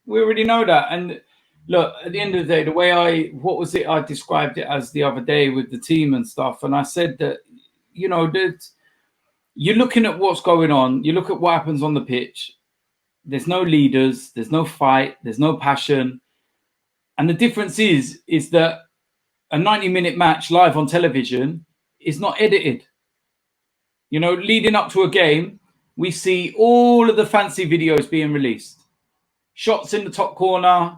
we already know that. And look, at the end of the day, the way I described it as the other day with the team and stuff. And I said that, you know, that you're looking at what's going on. You look at what happens on the pitch. There's no leaders. There's no fight. There's no passion. And the difference is that a 90-minute match live on television is not edited. You know, leading up to a game, we see all of the fancy videos being released. Shots in the top corner,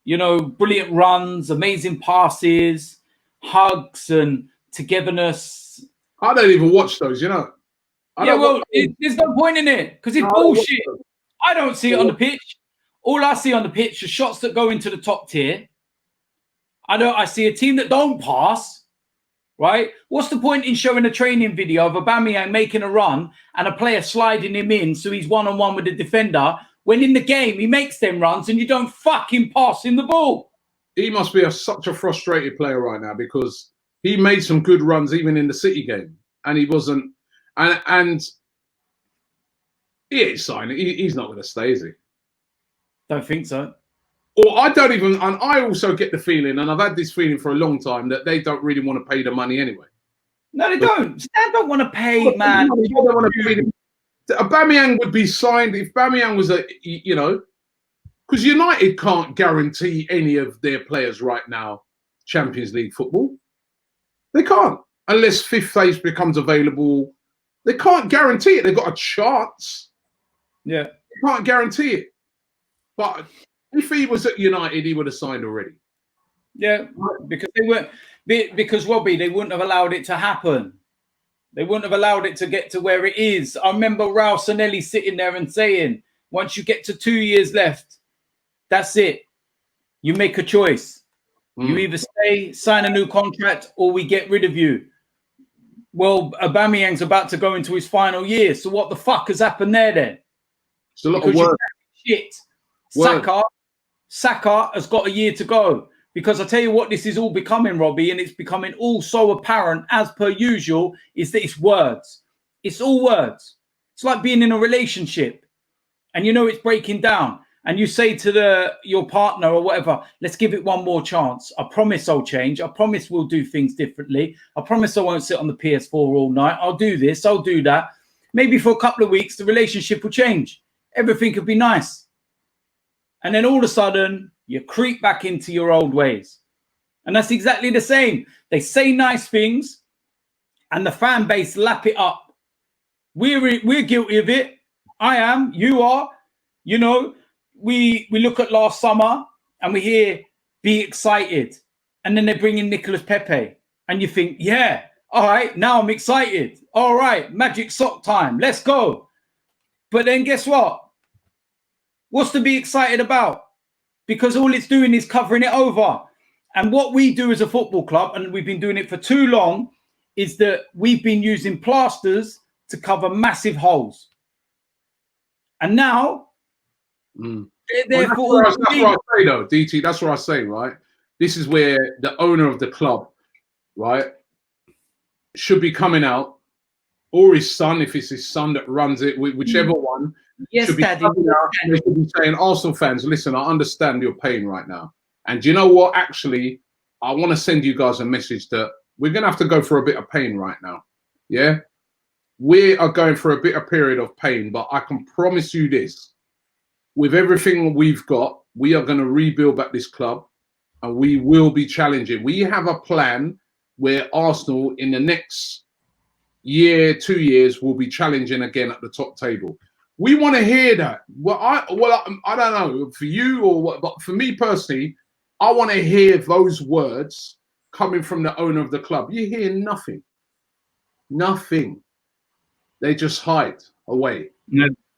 you know, brilliant runs, amazing passes, hugs and togetherness. I don't even watch those, you know. There's no point in it because it's bullshit. I don't see it on the pitch. All I see on the pitch are shots that go into the top tier. I see a team that don't pass, right? What's the point in showing a training video of Aubameyang making a run and a player sliding him in so he's one-on-one with the defender when in the game he makes them runs and you don't fucking pass him the ball? He must be such a frustrated player right now because he made some good runs even in the City game and he wasn't. And he ain't signing. He's not going to stay, is he? Don't think so. Or I don't even, and I also get the feeling, and I've had this feeling for a long time, that they don't really want to pay the money anyway. No, they don't. They don't want to pay, man. They don't want to pay. Aubameyang would be signed if Aubameyang was a, you know, because United can't guarantee any of their players right now Champions League football. They can't, unless fifth place becomes available. They can't guarantee it. They've got a chance. Yeah. They can't guarantee it. But if he was at United, he would have signed already. Yeah, because they weren't. Because Robbie, they wouldn't have allowed it to happen. They wouldn't have allowed it to get to where it is. I remember Raul Sanelli sitting there and saying, once you get to 2 years left, that's it. You make a choice. You either stay, sign a new contract, or we get rid of you. Well, Aubameyang's about to go into his final year. So what the fuck has happened there then? It's a lot of work. Shit. Work. Saka has got a year to go. Because I tell you what this is all becoming, Robbie, and it's becoming all so apparent as per usual, is that it's words. It's all words. It's like being in a relationship and you know it's breaking down and you say to your partner or whatever, let's give it one more chance. I promise I'll change. I promise we'll do things differently. I promise I won't sit on the PS4 all night. I'll do this. I'll do that. Maybe for a couple of weeks, the relationship will change. Everything could be nice. And then all of a sudden, you creep back into your old ways. And that's exactly the same. They say nice things and the fan base lap it up. We're guilty of it. I am. You are. You know, we look at last summer and we hear, be excited. And then they bring in Nicolas Pepe. And you think, yeah, all right, now I'm excited. All right, magic sock time. Let's go. But then guess what? What's to be excited about? Because all it's doing is covering it over. And what we do as a football club, and we've been doing it for too long, is that we've been using plasters to cover massive holes. And now, that's what I say, though, DT. That's what I say, right? This is where the owner of the club, right, should be coming out, or his son, if it's his son that runs it, whichever one. Yes, should be Daddy. they should be saying, Arsenal fans, listen, I understand your pain right now. And do you know what? Actually, I want to send you guys a message that we're going to have to go for a bit of pain right now. Yeah? We are going for a bit of period of pain, but I can promise you this. With everything we've got, we are going to rebuild back this club and we will be challenging. We have a plan where Arsenal in the next year, 2 years, will be challenging again at the top table. We want to hear that. Well, I don't know for you or what, but for me personally, I want to hear those words coming from the owner of the club. You hear nothing. Nothing. They just hide away,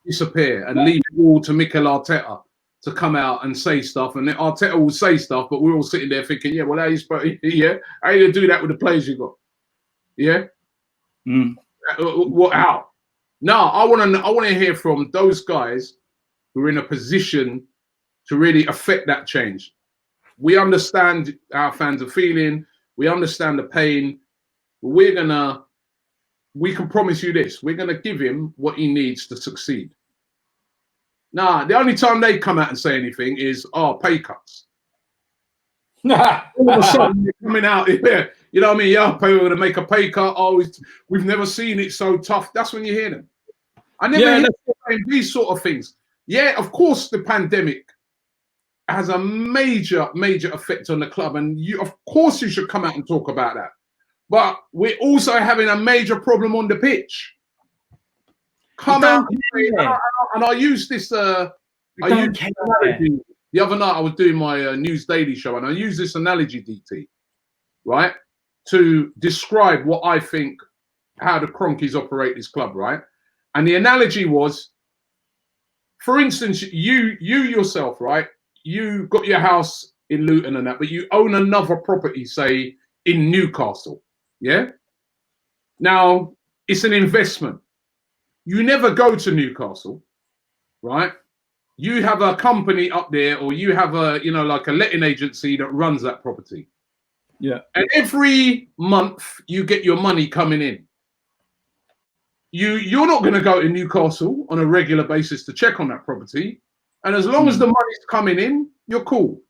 disappear, and leave it all to Mikel Arteta to come out and say stuff. And then Arteta will say stuff, but we're all sitting there thinking, yeah, well, how you gonna do that with the players you got? Yeah. What? How? No, I want to hear from those guys who are in a position to really affect that change. We understand how fans are feeling. We understand the pain. We can promise you this. We're going to give him what he needs to succeed. Nah, the only time they come out and say anything is, pay cuts. All of a sudden, they're coming out here. You know what I mean? Yeah, we're going to make a pay cut. We've never seen it so tough. That's when you hear them. I never hear these sort of things. Yeah, of course, the pandemic has a major, major effect on the club. And of course, you should come out and talk about that. But we're also having a major problem on the pitch. Come out and I use this. The other night I was doing my News Daily show, and I use this analogy, DT, right, to describe what I think how the Cronkies operate this club, right? And the analogy was, for instance, you yourself, right? You got your house in Luton and that, but you own another property, say in Newcastle. Yeah. Now it's an investment. You never go to Newcastle, right? You have a company up there, or you have like a letting agency that runs that property. Yeah. And every month you get your money coming in. You're not going to go to Newcastle on a regular basis to check on that property. And as long as the money's coming in, you're cool.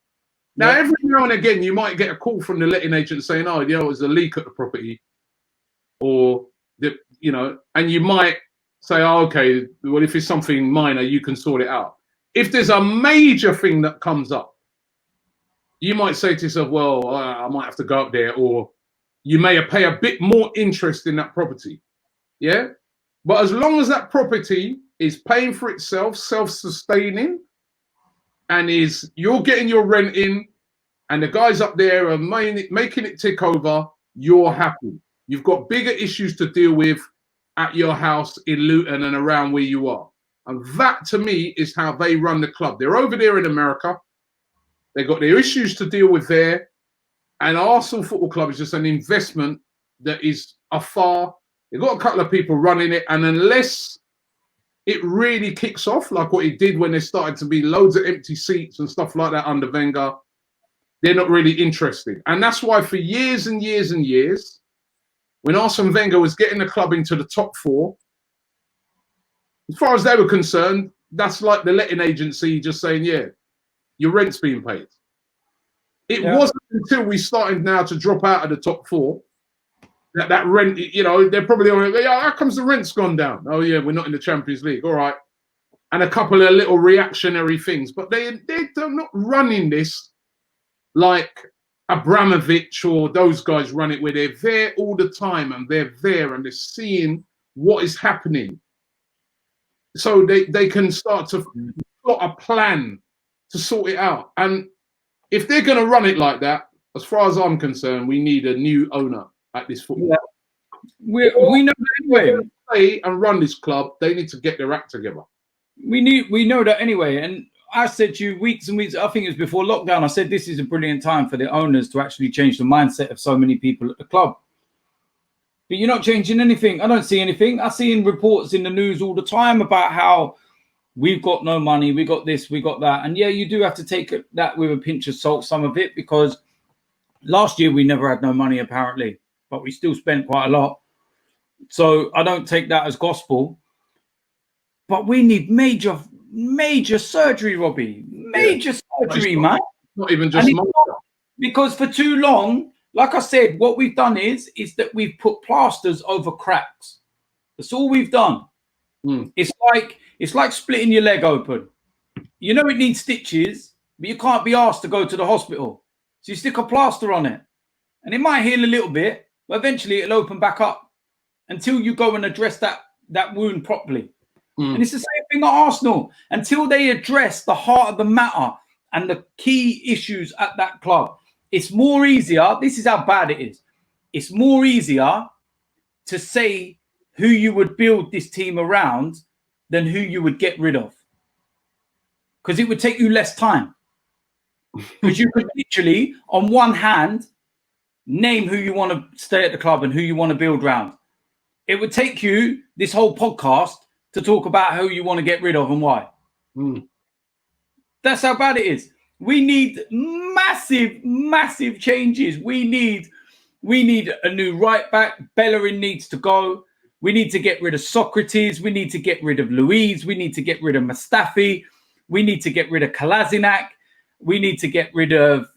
Now, every now and again, you might get a call from the letting agent saying, there's a leak at the property. Or, and you might say, okay, well, if it's something minor, you can sort it out. If there's a major thing that comes up, you might say to yourself, well, I might have to go up there, or you may pay a bit more interest in that property. Yeah? But as long as that property is paying for itself, self-sustaining, and you're getting your rent in, and the guys up there are making it tick over, you're happy. You've got bigger issues to deal with at your house in Luton and around where you are. And that, to me, is how they run the club. They're over there in America. They've got their issues to deal with there. And Arsenal Football Club is just an investment that is afar. They've got a couple of people running it. And unless it really kicks off, like what it did when there started to be loads of empty seats and stuff like that under Wenger, they're not really interested. And that's why for years and years and years, when Arsene Wenger was getting the club into the top 4, as far as they were concerned, that's like the letting agency just saying, yeah, your rent's being paid. It wasn't until we started now to drop out of the top 4 that rent, you know, they're probably on, yeah, how comes the rent's gone down? Oh, yeah, we're not in the Champions League. All right. And a couple of little reactionary things. But they're not running this like Abramovich or those guys run it, where they're there all the time and they're there and they're seeing what is happening. So they can start to plot a plan to sort it out. And if they're going to run it like that, as far as I'm concerned, we need a new owner at this football. Yeah. We know that anyway. Play and run this club, they need to get their act together. We know that anyway. And I said to you weeks and weeks, I think it was before lockdown, I said this is a brilliant time for the owners to actually change the mindset of so many people at the club. But you're not changing anything. I don't see anything. I see in reports in the news all the time about how we've got no money, we got this, we got that. And yeah, you do have to take that with a pinch of salt, some of it, because last year we never had no money apparently, but we still spent quite a lot. So I don't take that as gospel. But we need major surgery, Robbie. Major surgery, man. Not even just because for too long, like I said, what we've done is that we've put plasters over cracks. That's all we've done. It's like splitting your leg open. You know it needs stitches, but you can't be asked to go to the hospital. So you stick a plaster on it. And it might heal a little bit, but eventually it'll open back up until you go and address that wound properly. And it's the same thing at Arsenal. Until they address the heart of the matter and the key issues at that club, it's more easier. This is how bad it is. It's more easier to say who you would build this team around than who you would get rid of. Because it would take you less time. Because you could literally, on one hand, name who you want to stay at the club and who you want to build around. It would take you this whole podcast to talk about who you want to get rid of and why. That's how bad it is. We need massive changes. We need a new right back. Bellerin needs to go. We need to get rid of Socrates. We need to get rid of Louise. We need to get rid of Mustafi. We need to get rid of Kolasinac. We need to get rid of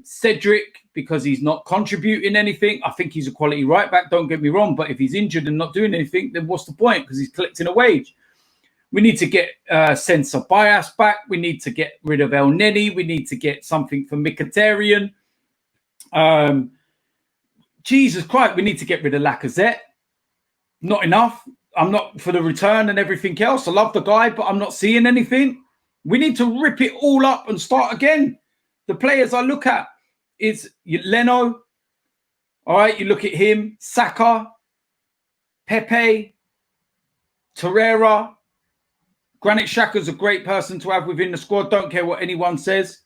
Cedric because he's not contributing anything. I think he's a quality right back, don't get me wrong. But if he's injured and not doing anything, then what's the point? Because he's collecting a wage. We need to get Sensor Bias back. We need to get rid of El Neni. We need to get something for Mkhitaryan. Jesus Christ, we need to get rid of Lacazette. Not enough. I'm not for the return and everything else. I love the guy, but I'm not seeing anything. We need to rip it all up and start again. The players I look at is Leno. All right, you look at him. Saka, Pepe, Torreira. Granit Xhaka's a great person to have within the squad. Don't care what anyone says.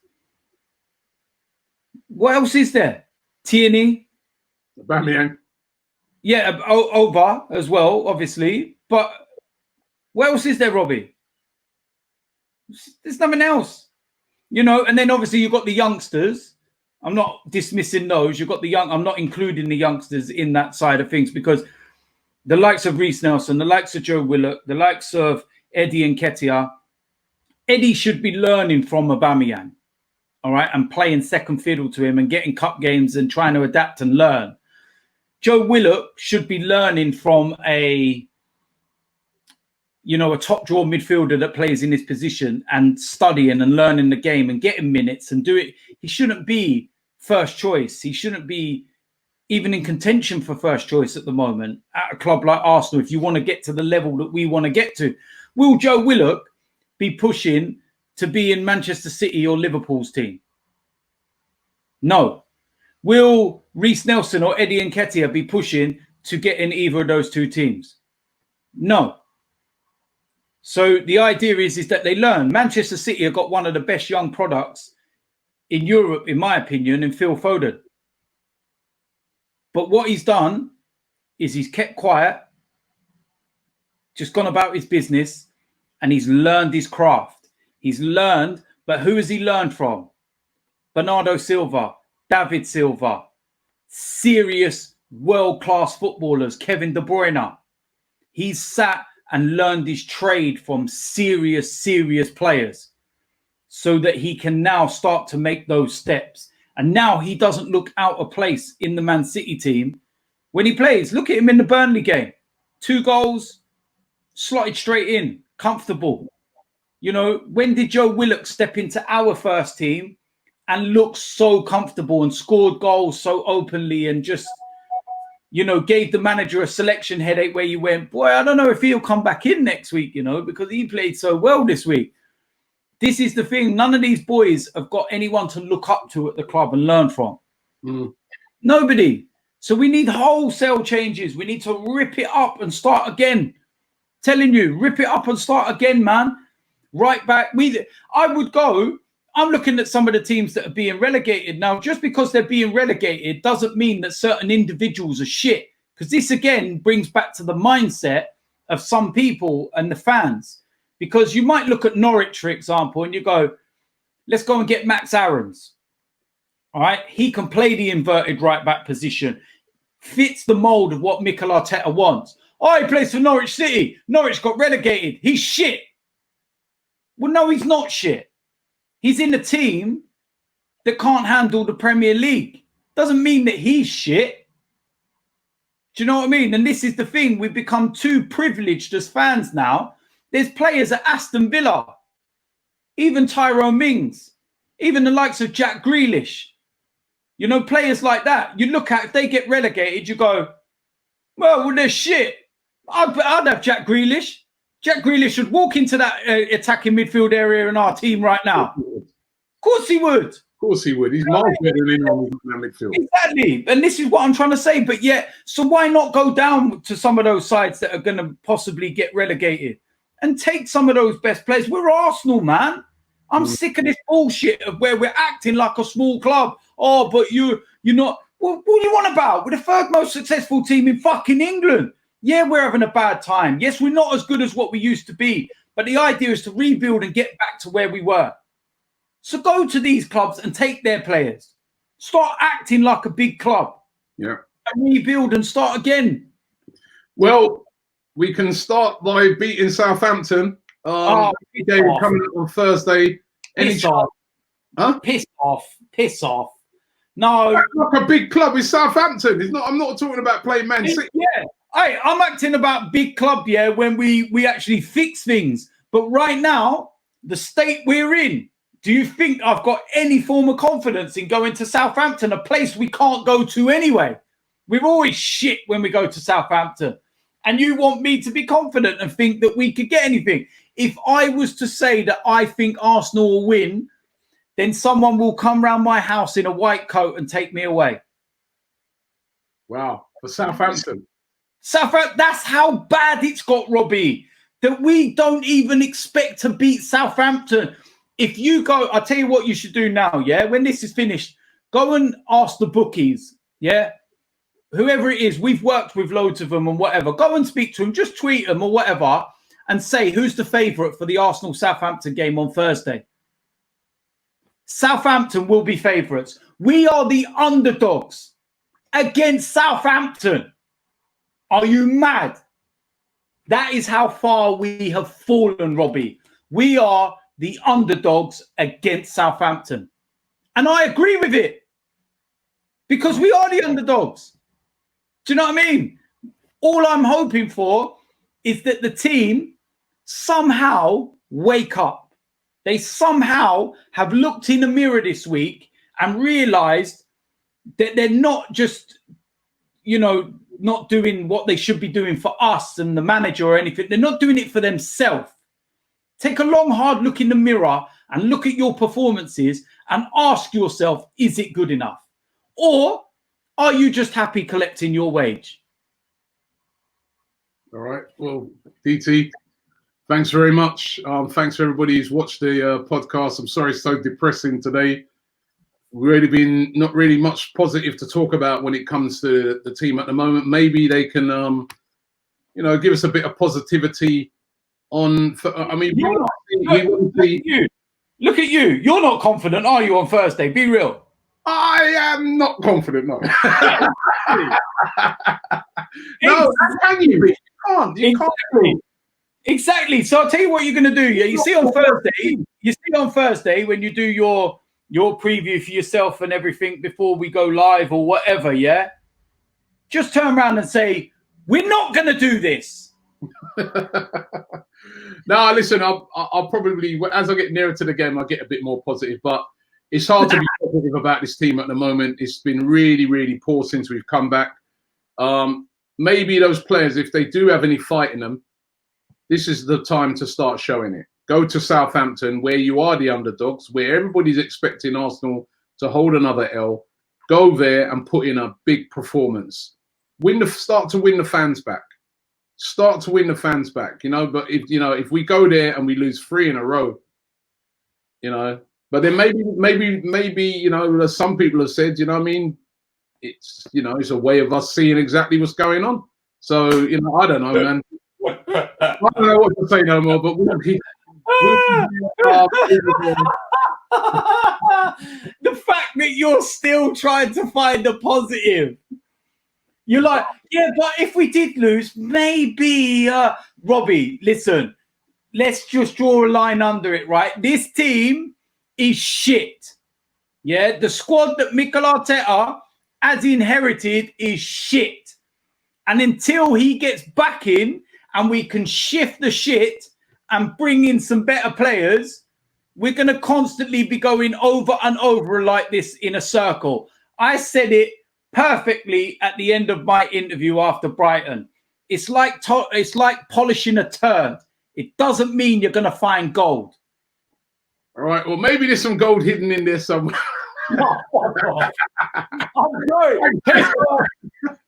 What else is there? Tierney. Aubameyang. Yeah, over as well, obviously. But what else is there, Robbie? There's nothing else. You know, and then obviously you've got the youngsters. I'm not dismissing those. You've got the young. I'm not including the youngsters in that side of things because the likes of Reece Nelson, the likes of Joe Willock, the likes of Eddie Nketiah, Eddie should be learning from Aubameyang, all right, and playing second fiddle to him and getting cup games and trying to adapt and learn. Joe Willock should be learning from a top draw midfielder that plays in his position and studying and learning the game and getting minutes and do it. He shouldn't be first choice. He shouldn't be even in contention for first choice at the moment at a club like Arsenal. If you want to get to the level that we want to get to, will Joe Willock be pushing to be in Manchester City or Liverpool's team? No. Will Reece Nelson or Eddie Nketiah be pushing to get in either of those two teams? No. So the idea is that they learn. Manchester City have got one of the best young products in Europe, in my opinion, in Phil Foden. But what he's done is he's kept quiet, just gone about his business, and he's learned his craft. He's learned, but who has he learned from? Bernardo Silva, David Silva, serious world-class footballers, Kevin De Bruyne. He's sat and learned his trade from serious players so that he can now start to make those steps. And now he doesn't look out of place in the Man City team when he plays. Look at him in the Burnley game. 2 goals, slotted straight in, comfortable. You know, when did Joe Willock step into our first team and look so comfortable and scored goals so openly and just, you know, gave the manager a selection headache where you went, boy, I don't know if he'll come back in next week, you know, because he played so well this week. This is the thing. None of these boys have got anyone to look up to at the club and learn from. Nobody. So we need wholesale changes. We need to rip it up and start again. Telling you, rip it up and start again, man. Right back. I would go. I'm looking at some of the teams that are being relegated now. Just because they're being relegated doesn't mean that certain individuals are shit. Because this, again, brings back to the mindset of some people and the fans. Because you might look at Norwich, for example, and you go, let's go and get Max Aarons. All right? He can play the inverted right-back position. Fits the mould of what Mikel Arteta wants. Oh, he plays for Norwich City. Norwich got relegated. He's shit. Well, no, he's not shit. He's in a team that can't handle the Premier League. Doesn't mean that he's shit. Do you know what I mean? And this is the thing. We've become too privileged as fans now. There's players at Aston Villa, even Tyrone Mings, even the likes of Jack Grealish. You know, players like that. You look at, if they get relegated, you go, well, they're shit. I'd have Jack Grealish. Jack Grealish should walk into that attacking midfield area in our team right now. Of course he would. Of course he would. He's miles better than anyone in the midfield. Exactly. And this is what I'm trying to say. But yet, so why not go down to some of those sides that are going to possibly get relegated and take some of those best players? We're Arsenal, man. I'm sick of this bullshit of where we're acting like a small club. Oh, but you're not. Well, what do you want about? We're the 3rd most successful team in fucking England. Yeah, we're having a bad time. Yes, we're not as good as what we used to be. But the idea is to rebuild and get back to where we were. So go to these clubs and take their players. Start acting like a big club. Yeah. And rebuild and start again. Well, we can start by beating Southampton. Game coming up on Thursday. Piss off. Huh? Piss off. Piss off. No. Like a big club is Southampton. It's not. I'm not talking about playing Man City. Yeah. Hey, I'm acting about big club, yeah, when we actually fix things. But right now, the state we're in, do you think I've got any form of confidence in going to Southampton, a place we can't go to anyway? We're always shit when we go to Southampton. And you want me to be confident and think that we could get anything. If I was to say that I think Arsenal will win, then someone will come round my house in a white coat and take me away. Wow. For Southampton. Southampton, that's how bad it's got, Robbie, that we don't even expect to beat Southampton. If you go, I'll tell you what you should do now, yeah? When this is finished, go and ask the bookies, yeah? Whoever it is, we've worked with loads of them and whatever. Go and speak to them, just tweet them or whatever, and say who's the favourite for the Arsenal-Southampton game on Thursday. Southampton will be favourites. We are the underdogs against Southampton. Are you mad? That is how far we have fallen, Robbie. We are the underdogs against Southampton. And I agree with it. Because we are the underdogs. Do you know what I mean? All I'm hoping for is that the team somehow wake up. They somehow have looked in the mirror this week and realised that they're not just, you know, not doing what they should be doing for us and the manager or anything. They're not doing it for themselves. Take a long, hard look in the mirror and look at your performances and ask yourself, is it good enough? Or are you just happy collecting your wage? All right. Well, DT, thanks very much. Thanks for everybody who's watched the podcast. I'm sorry it's so depressing today. Really been not really much positive to talk about when it comes to the team at the moment. Maybe they can, give us a bit of positivity on. I mean, look at you. You're not confident, are you, on Thursday? Be real. I am not confident, no. No, how can you be? You can't. Exactly. So I'll tell you what you're going to do. Yeah, you see on Thursday when you do your preview for yourself and everything before we go live or whatever. Yeah, just turn around and say, we're not going to do this. No, listen. I'll probably, as I get nearer to the game, I'll get a bit more positive. But it's hard to be positive about this team at the moment. It's been really, really poor since we've come back. Maybe those players, if they do have any fight in them, this is the time to start showing it. Go to Southampton, where you are the underdogs, where everybody's expecting Arsenal to hold another L. Go there and put in a big performance. Start to win the fans back. Start to win the fans back. But if we go there and we lose 3 in a row, but then maybe as some people have said, it's it's a way of us seeing exactly what's going on. So I don't know, man. I don't know what to say no more, but the fact that you're still trying to find a positive. You're like, yeah, but if we did lose, maybe, Robbie, listen, let's just draw a line under it, right? This team is shit. Yeah, the squad that Mikel Arteta has inherited is shit. And until he gets back in and we can shift the shit and bring in some better players, we're going to constantly be going over and over like this in a circle. I said it perfectly at the end of my interview after Brighton. It's like polishing a turd. It doesn't mean you're going to find gold. All right. Well, maybe there's some gold hidden in there somewhere. I'm sorry.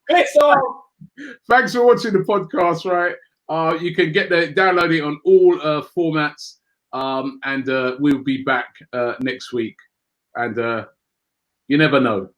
Piss off. Thanks for watching the podcast. Right. You can download it on all formats. And we'll be back next week. And you never know.